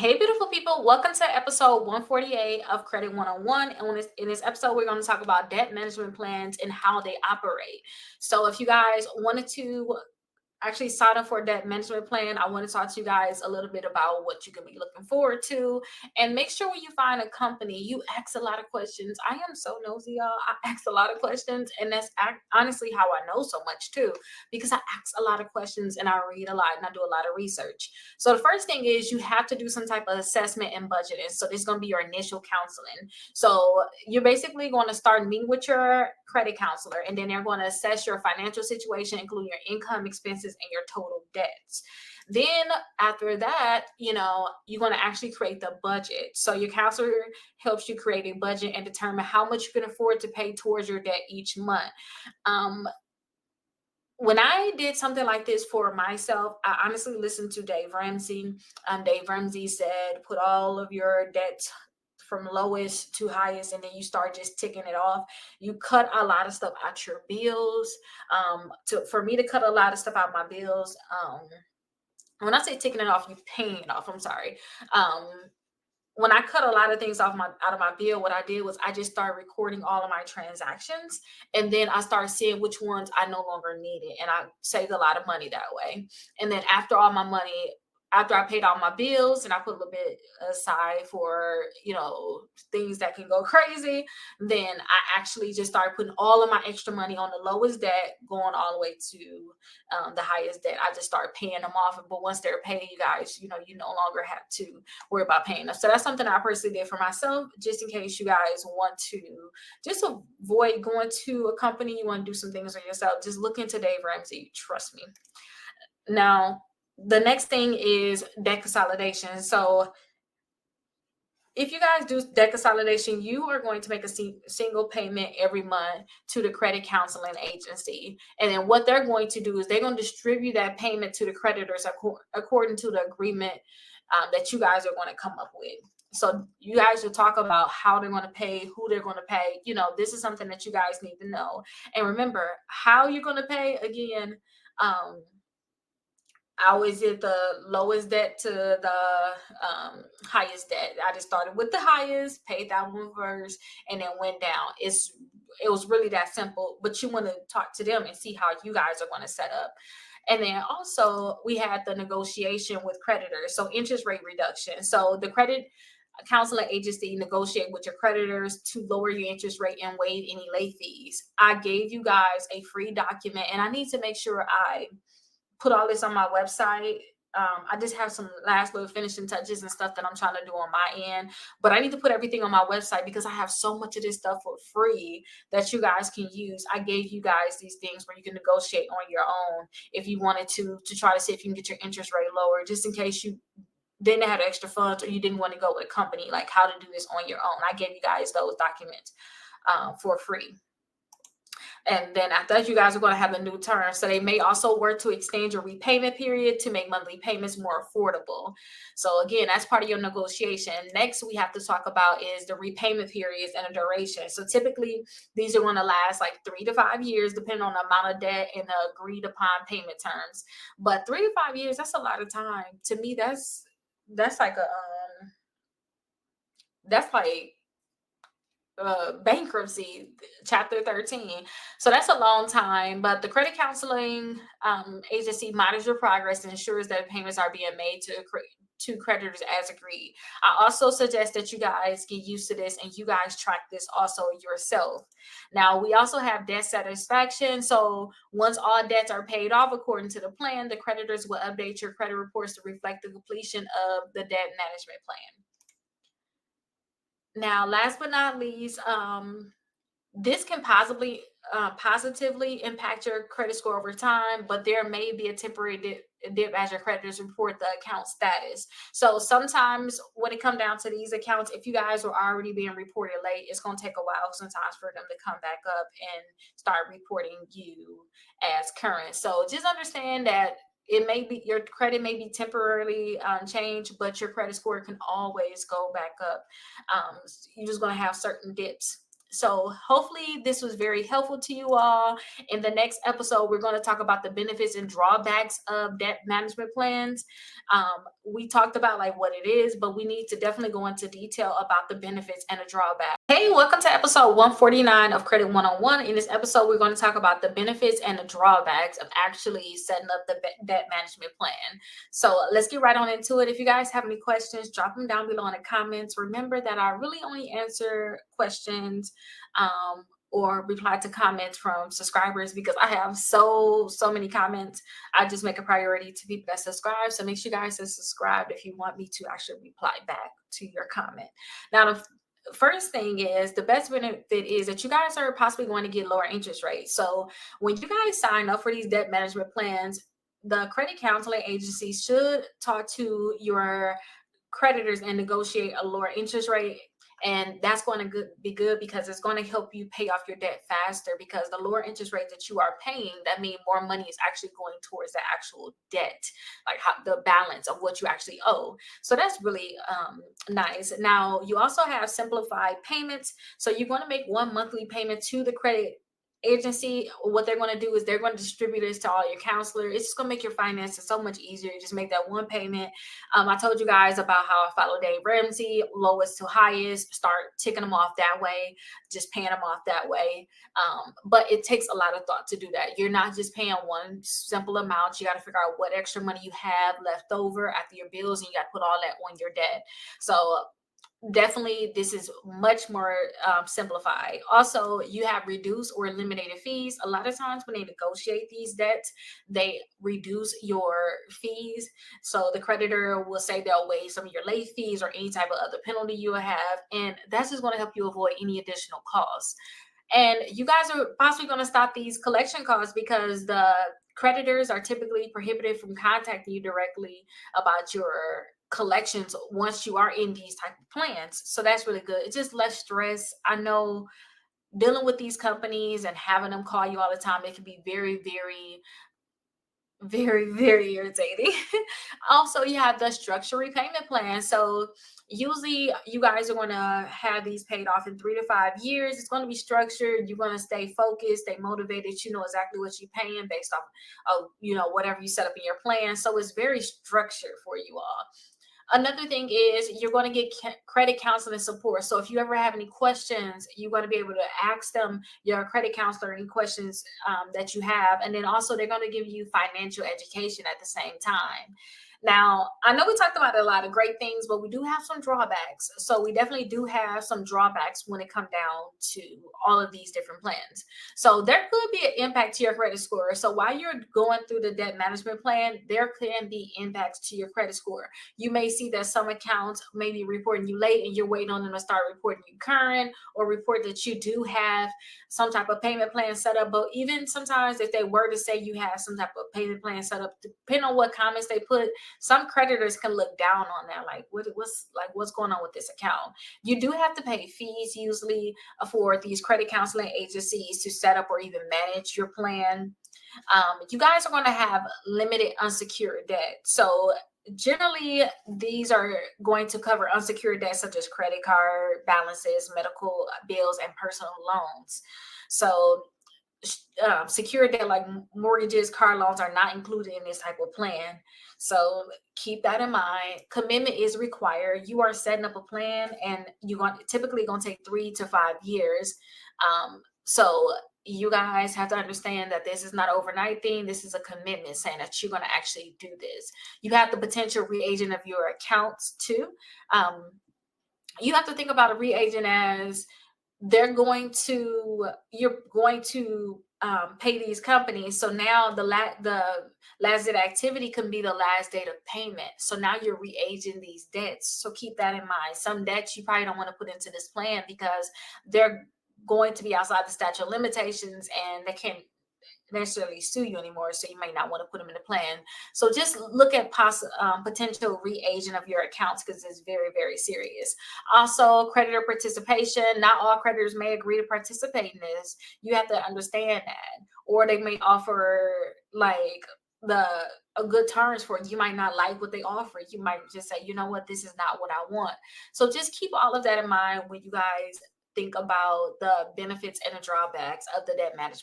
Hey, beautiful people. Welcome to episode 148 of Credit 101. And in this episode, we're going to talk about debt management plans and how they operate. So if you guys wanted to actually sign up for a debt management plan, I want to talk to you guys a little bit about what you can be looking forward to. And make sure when you find a company, you ask a lot of questions. I am so nosy, y'all. I ask a lot of questions, and that's honestly how I know so much too, because I ask a lot of questions and I read a lot and I do a lot of research. So the first thing is you have to do some type of assessment and budgeting. So this is going to be your initial counseling. So you're basically going to start meeting with your credit counselor, and then they're going to assess your financial situation, including your income, expenses, and your total debts. Then after that, you're going to actually create the budget. So your counselor helps you create a budget and determine how much you can afford to pay towards your debt each month. When I did something like this for myself, I honestly listened to Dave Ramsey. Dave Ramsey said, put all of your debts from lowest to highest, and then you start just ticking it off. You cut a lot of stuff out your bills. For me to cut a lot of stuff out my bills, when I say ticking it off, you paying it off. I'm sorry. When I cut a lot of things out of my bill, what I did was I just started recording all of my transactions, and then I started seeing which ones I no longer needed, and I saved a lot of money that way. And then after I paid all my bills and I put a little bit aside for, things that can go crazy, then I actually just started putting all of my extra money on the lowest debt, going all the way to the highest debt. I just started paying them off. But once they're paid, you guys, you no longer have to worry about paying them. So that's something I personally did for myself, just in case you guys want to just avoid going to a company, you want to do some things for yourself. Just look into Dave Ramsey. Trust me. Now, the next thing is debt consolidation. So if you guys do debt consolidation, you are going to make a single payment every month to the credit counseling agency. And then what they're going to do is they're going to distribute that payment to the creditors according to the agreement that you guys are going to come up with. So you guys will talk about how they're going to pay, who they're going to pay. This is something that you guys need to know. And remember, how you're going to pay, again, I always did the lowest debt to the highest debt. I just started with the highest, paid that one first, and then went down. It was really that simple, but you want to talk to them and see how you guys are going to set up. And then also we had the negotiation with creditors, so interest rate reduction. So the credit counseling agency negotiate with your creditors to lower your interest rate and waive any late fees. I gave you guys a free document, and I need to make sure I put all this on my website. I just have some last little finishing touches and stuff that I'm trying to do on my end, but I need to put everything on my website because I have so much of this stuff for free that you guys can use. I gave you guys these things where you can negotiate on your own if you wanted to try to see if you can get your interest rate lower, just in case you didn't have extra funds or you didn't want to go with a company, like how to do this on your own. I gave you guys those documents for free. And then after that, you guys are going to have a new term. So they may also work to extend your repayment period to make monthly payments more affordable. So again, that's part of your negotiation. Next, we have to talk about is the repayment periods and the duration. So typically, these are going to last like 3 to 5 years, depending on the amount of debt and the agreed upon payment terms. But 3 to 5 years, that's a lot of time. To me, that's like bankruptcy, chapter 13. So that's a long time, but the credit counseling agency monitors your progress and ensures that payments are being made to creditors as agreed. I also suggest that you guys get used to this and you guys track this also yourself. Now, we also have debt satisfaction. So once all debts are paid off according to the plan, the creditors will update your credit reports to reflect the completion of the debt management plan. Now, last but not least, this can positively impact your credit score over time, but there may be a temporary dip as your creditors report the account status. So sometimes when it comes down to these accounts, if you guys are already being reported late, it's going to take a while sometimes for them to come back up and start reporting you as current. So just understand that it may be your credit may be temporarily changed, but your credit score can always go back up. You're just going to have certain dips. So hopefully this was very helpful to you all. In the next episode, we're going to talk about the benefits and drawbacks of debt management plans. We talked about like what it is, but we need to definitely go into detail about the benefits and the drawbacks. Hey, welcome to episode 149 of Credit 101. In this episode, we're going to talk about the benefits and the drawbacks of actually setting up the debt management plan. So let's get right on into it. If you guys have any questions, drop them down below in the comments. Remember that I really only answer questions or reply to comments from subscribers because I have so many comments. I just make a priority to people that subscribe. So make sure you guys are subscribed if you want me to actually reply back to your comment. Now, the first thing is the best benefit is that you guys are possibly going to get lower interest rates. So when you guys sign up for these debt management plans, the credit counseling agency should talk to your creditors and negotiate a lower interest rate. And that's going to be good because it's going to help you pay off your debt faster, because the lower interest rate that you are paying, that means more money is actually going towards the actual debt, like the balance of what you actually owe. So that's really nice. Now, you also have simplified payments. So you're going to make one monthly payment to the credit agency. What they're going to do is they're going to distribute this to all your counselors. It's just going to make your finances so much easier. You just make that one payment. I told you guys about how I follow Dave Ramsey, lowest to highest, start ticking them off that way, just paying them off that way. But it takes a lot of thought to do that. You're not just paying one simple amount. You got to figure out what extra money you have left over after your bills, and you got to put all that on your debt. So definitely this is much more simplified. Also, you have reduced or eliminated fees. A lot of times when they negotiate these debts, they reduce your fees. So the creditor will say they'll waive some of your late fees or any type of other penalty you will have, and that's just going to help you avoid any additional costs. And you guys are possibly going to stop these collection costs because the creditors are typically prohibited from contacting you directly about your collections once you are in these type of plans. So that's really good. It's just less stress. I know dealing with these companies and having them call you all the time, it can be very irritating. Also, you have the structured repayment plan. So usually you guys are going to have these paid off in 3 to 5 years. It's going to be structured. You're going to stay focused, stay motivated. You know exactly what you're paying based off of whatever you set up in your plan. So it's very structured for you all. Another thing is you're going to get credit counseling support. So if you ever have any questions, you're going to be able to ask them, your credit counselor, any questions that you have. And then also they're going to give you financial education at the same time. Now, I know we talked about a lot of great things, but we do have some drawbacks. So we definitely do have some drawbacks when it comes down to all of these different plans. So there could be an impact to your credit score. So while you're going through the debt management plan, there can be impacts to your credit score. You may see that some accounts may be reporting you late and you're waiting on them to start reporting you current, or report that you do have some type of payment plan set up. But even sometimes if they were to say you have some type of payment plan set up, depending on what comments they put, some creditors can look down on that, like what's going on with this account. You do have to pay fees usually for these credit counseling agencies to set up or even manage your plan. You guys are going to have limited unsecured debt. So generally, these are going to cover unsecured debt such as credit card balances, medical bills, and personal loans. So secure debt like mortgages, car loans are not included in this type of plan. So keep that in mind. Commitment is required. You are setting up a plan, and typically going to take 3 to 5 years. So you guys have to understand that this is not an overnight thing. This is a commitment saying that you're going to actually do this. You have the potential reagent of your accounts too. You have to think about a reagent as you're going to pay these companies. So now the last date of activity can be the last date of payment. So now you're reaging these debts. So keep that in mind. Some debts you probably don't want to put into this plan because they're going to be outside the statute of limitations and they can't necessarily sue you anymore, so you may not want to put them in the plan. So just look at potential reagent of your accounts, because it's very serious. Also, creditor participation. Not all creditors may agree to participate in this. You have to understand that. Or they may offer like a good terms for it. You might not like what they offer. You might just say, you know what, this is not what I want. So just keep all of that in mind when you guys think about the benefits and the drawbacks of the debt management